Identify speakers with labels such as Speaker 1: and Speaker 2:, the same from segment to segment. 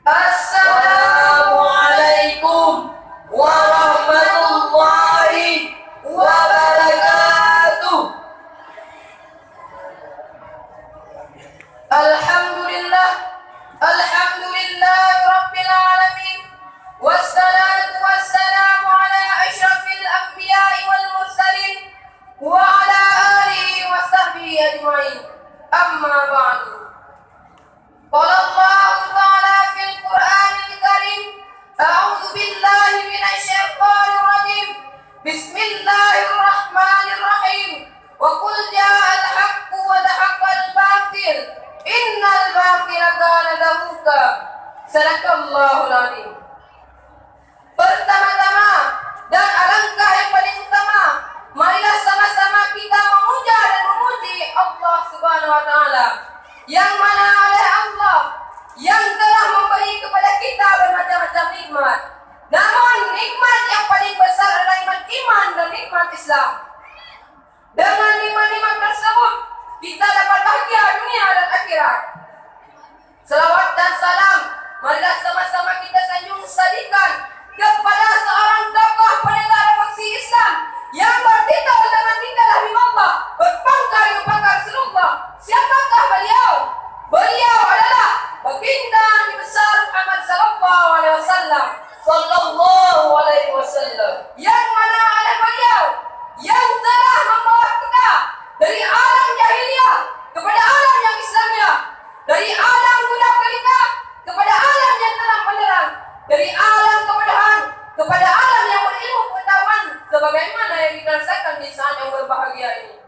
Speaker 1: Assalamualaikum warahmatullahi wabarakatuh. Alhamdulillah, alhamdulillah rabbil alamin. Wassalatu wassalamu ala asyrafil anbiya'i wal mursalin wa ala alihi wa sahbihi ajma'in. Amma ba'du. Qala Allah Ta'ala fil Qur'anil Karim, a'udzu billahi minasy syaithanir rajim. Bismillahirrahmanirrahim. Wa qul ja'al haqqu wa zahaqqal batil. Innal batila kana zahuqa. Sadaqallahul azim. Pertama-tama dan alangkah yang paling utama, marilah sama-sama kita memuja dan memuji Allah Subhanahu wa taala, yang mana oleh Allah yang telah memberi kepada kita bermacam-macam nikmat. Namun nikmat yang paling besar adalah nikmat iman dan nikmat Islam. Dengan nikmat-nikmat tersebut kita dapat bahagia dunia dan akhirat. Selawat dan salam marilah sama-sama kita sanjung sadikan kepada seorang tokoh pendeta revolusi Islam yang bertitel dengan titel Habib Allah, berpangkat dengan pangkat Rasulullah. Siapakah beliau? Beliau adalah baginda Nabi besar Muhammad sallallahu alaihi wasallam, yang mana oleh beliau yang telah membawa kita dari alam jahiliyah kepada alam yang Islamiyah, dari alam gelap gelita kepada alam yang terang benderang, dari alam kebodohan kepada alam yang berilmu pengetahuan, sebagaimana yang kita rasakan di saat yang berbahagia ini.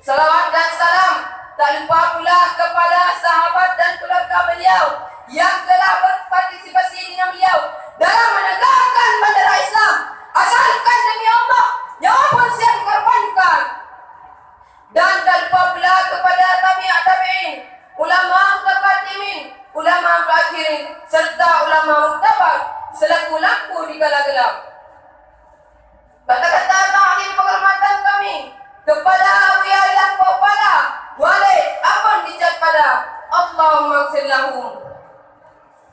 Speaker 1: Salawat dan salam tak lupa pula kepada sahabat dan keluarga beliau yang telah berpartisipasi dengan beliau dalam menegakkan bendera Islam, asalkan demi Allah nyawa pun siap dikorbankan. Dan tak lupa pula kepada tabi'in, ulama mutaqaddimin, ulama mutakhirin, serta ulama muktabar selaku lampu di kala gelap. Kata-kata ta'lim penghormatan kami kepada Buya Lampu Pada Walid Abang Dijat Pada, Allahumma ighfir lahum.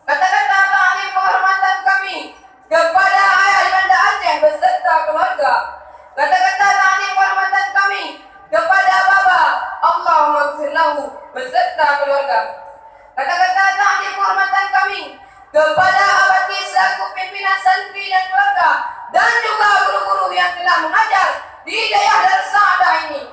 Speaker 1: Kata-kata ta'lim penghormatan kami kepada Ayah Ibanda Aceh beserta keluarga. Kata-kata ta'lim penghormatan kami kepada Baba, Allahumma ighfir lahu beserta keluarga. Kata-kata ta'lim penghormatan kami kepada abadi selaku pimpinan santri dan keluarga, dan juga guru-guru yang telah mengajar di daerah Darussaadah ini.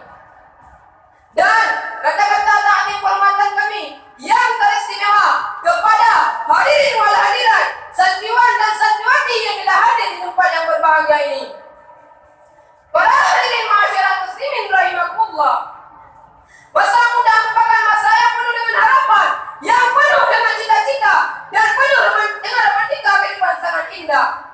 Speaker 1: Dan kata-kata ta'lim penghormatan kami yang teristimewa kepada hadirin wal hadirat, santriwan dan santriwati yang telah hadir di tempat yang berbahagia ini. Para hadirin masyarakat muslimin rahimakumullah, masa muda merupakan masa yang penuh dengan harapan, yang penuh dengan cita-cita, dan penuh dengan romantika kehidupan sangat indah.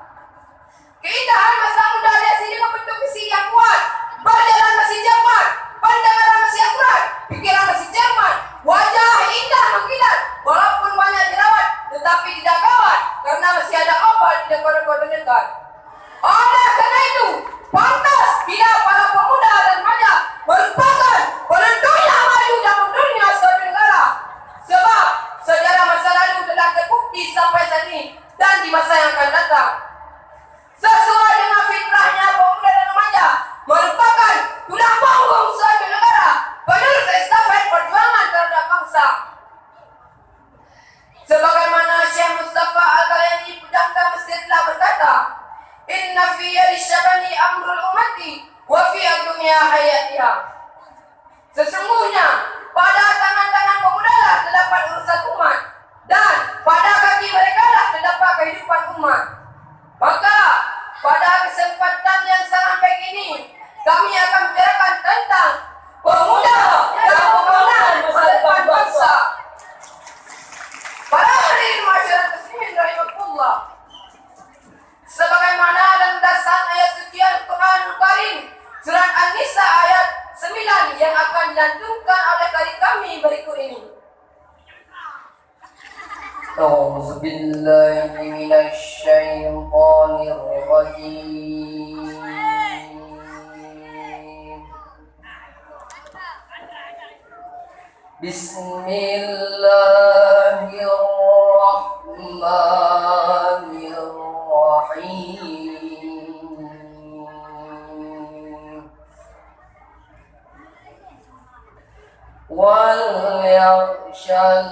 Speaker 1: Keindahan masa muda dihiasi dengan bentuk fisik yang kuat, berjalan masih cepat, pandangan masih akurat, pikiran masih cermat, wajah indah mengkilat, walaupun banyak jerawat, tetapi tidak gawat karena masih ada obat di dekat-dekat dekat. Oleh karena itu, pantas bila para pemuda dan remaja merupakan penentunya maju dan mundurnya suatu negara. Sebab sejarah masa lalu telah terbukti sampai saat ini dan di masa yang akan datang. Sesuai dengan fitrahnya, pemuda dan remaja merupakan tulang punggung suatu negara, penerus estafet perjuangan terhadap bangsa. Sebagaimana Syekh Mustafa Al-Qalayani Pujangga Mesir telah berkata, inna fi yadi syabani amrul ummati wa fi dunya hayatiha. Sesungguhnya pada tangan-tangan pemuda lah terdapat urusan umat, dan pada kaki mereka lah terdapat kehidupan umat. Maka pada kesempatan yang sangat baik ini, kami akan bicarakan tentang pemuda dan pembangunan masa depan bangsa. Para hadirin masyarakat muslimin rahimakumullah, sebagaimana landasan ayat suci Al-Quranul Karim surat An-Nisa ayat 9 yang akan dilantunkan oleh kali kami berikut ini. A'udzu billahi minasy syaithanir rajim. Bismillahirrahmanirrahim.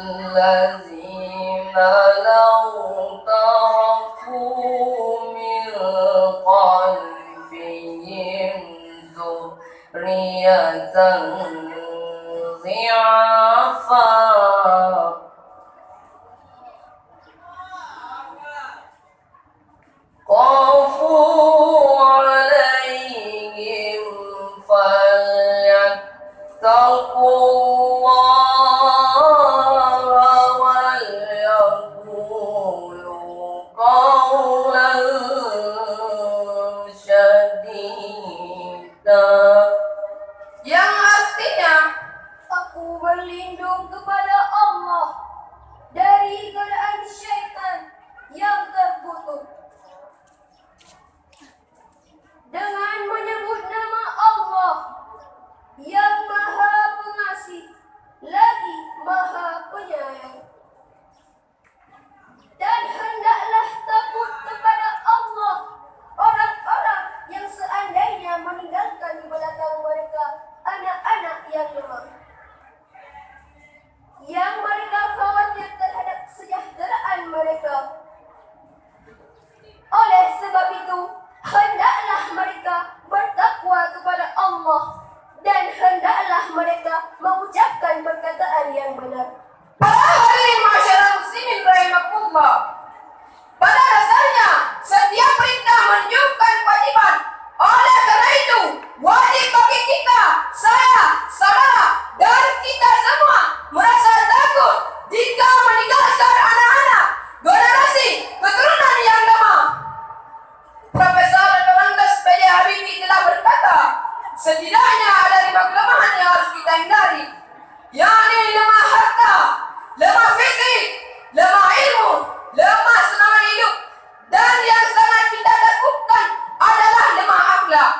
Speaker 1: الذين لو تركوا من خلفهم ذرية ضعفا خافوا عليهم فليتقوا الله وليقولوا قولا سديدا. Yang artinya,
Speaker 2: aku berlindung kepada Allah dari godaan syaitan yang terkutuk. Dengan menyebut nama Allah yang Maha Pengasih lagi Maha Penyayang. Dan hendaklah takut kepada Allah orang-orang yang seandainya meninggalkan di belakang mereka anak-anak yang lemah, yang mereka khawatir terhadap kesejahteraan mereka. Oleh sebab itu, hendaklah mereka bertakwa kepada Allah dan hendaklah mereka mengucapkan perkataan yang benar.
Speaker 1: para hadirin masyarakat muslimin rahimakumullah, pada dasarnya setiap perintah menunjukkan kewajiban. Oleh karena itu, wajib bagi kita, saya, saudara, dan kita semua merasa takut jika meninggalkan anak-anak generasi keturunan yang lemah. Profesor Dr. Andes B.J. Habibie telah berkata, setidaknya ada 5 kelemahan yang harus kita hindari, yakni lemah harta, lemah fisik, lemah ilmu, lemah semangat hidup, dan yang sangat kita takutkan adalah lemah akhlak.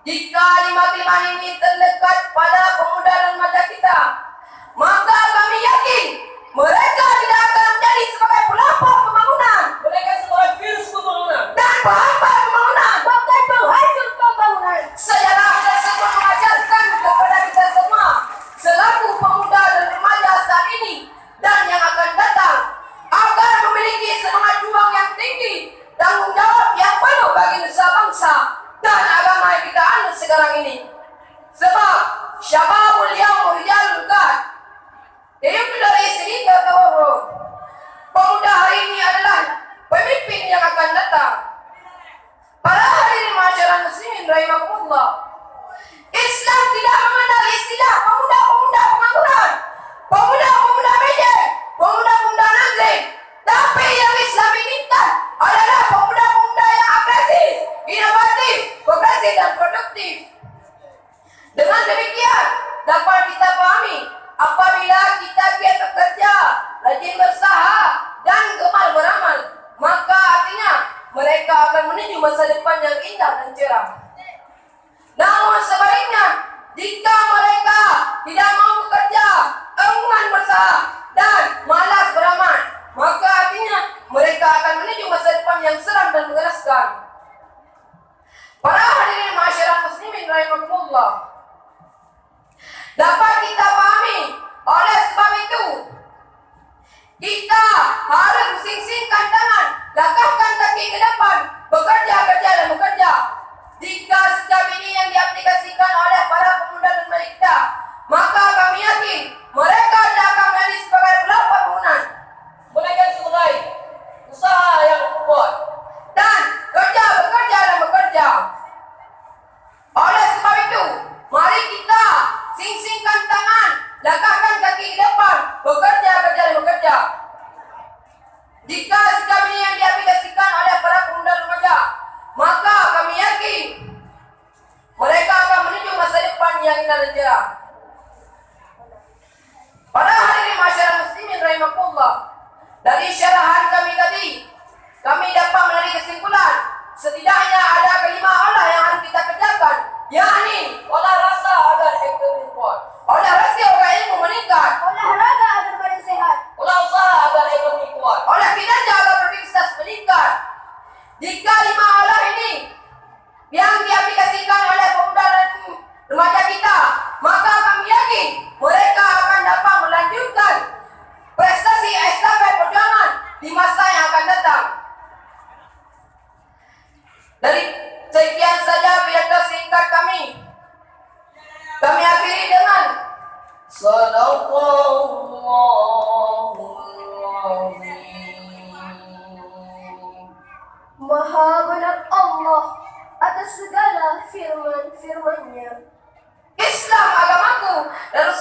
Speaker 1: Jika 5 kelemahan ini terlekat pada pemuda dan remaja kita, maka kami yakin mereka tidak akan menjadi sebagai pelopor pembangunan,
Speaker 3: Mereka sebagai virus pembangunan.
Speaker 1: dan penghambat pembangunan,
Speaker 2: Bahkan penghancur pembangunan.
Speaker 1: sejarah tersebut mengajarkan kepada kita semua selaku pemuda dan remaja saat ini dan yang akan datang agar memiliki semangat juang yang tinggi, tanggung jawab yang penuh bagi nusa bangsa dan agama yang kita anut sekarang ini. Sebab syababul yaum rijalul gad, yaitu dari segi tawarruk, pemuda hari ini adalah pemimpin yang akan datang. Para hadirin masyarakat muslimin rahimakumullah, Islam tidak mengenal istilah pemuda-pemuda pengangguran, pemuda-pemuda bejat, pemuda-pemuda nazim. Tapi yang Islam inginkan adalah pemuda-pemuda yang agresif, inovatif, progresif dan produktif. Dengan demikian dapat kita pahami, apabila kita giat bekerja, rajin berusaha dan gemar beramal, maka artinya mereka akan menuju masa depan yang indah dan cerah. Namun sebaliknya, jika mereka tidak mau bekerja, enggan berusaha dan malas beramal, maka artinya mereka akan menuju masa depan yang seram dan mengenaskan. Para hadirin masyarakat muslimin rahimakumullah, dapat kita pahami, oleh sebab itu kita harus sing-singkan tangan, langkahkan kaki ke depan, bekerja, kerja dan bekerja. Jika sikap ini yang diaplikasikan oleh para pemuda dan mereka, maka kami yakin mereka tidak akan menjadi sebagai pelopor bangunan.
Speaker 3: Mereka sebagai usaha yang kuat.
Speaker 1: Dan kerja, bekerja dan bekerja. Oleh sebab itu, mari kita sing-singkan tangan, langkahkan kaki ke depan, bekerja, kerja dan bekerja. Jika sikap ini yang diaplikasikan oleh para pemuda dan remaja, maka kami yakin mereka akan menuju masa depan yang indah dan cerah. Para hadirin masyarakat muslimin rahimakumullah, dari syarahan kami tadi, kami dapat menarik kesimpulan setidaknya ada 5 olah yang harus kita kerjakan, yakni
Speaker 3: Olah rasa agar ekonomi kuat.
Speaker 1: olah rasio agar ilmu meningkat,
Speaker 2: Olahraga agar badan sehat.
Speaker 3: Olah usaha agar ekonomi kuat.
Speaker 1: olah kinerja agar produktivitas meningkat. Jika 5 olah ini yang diaplikasikan oleh pemuda dan remaja kita, maka kami yakin mereka akan dapat melanjutkan
Speaker 3: Sadaqallahul azim.
Speaker 2: Maha benar Allah atas segala firman-firman-Nya.
Speaker 1: Islam agamaku dan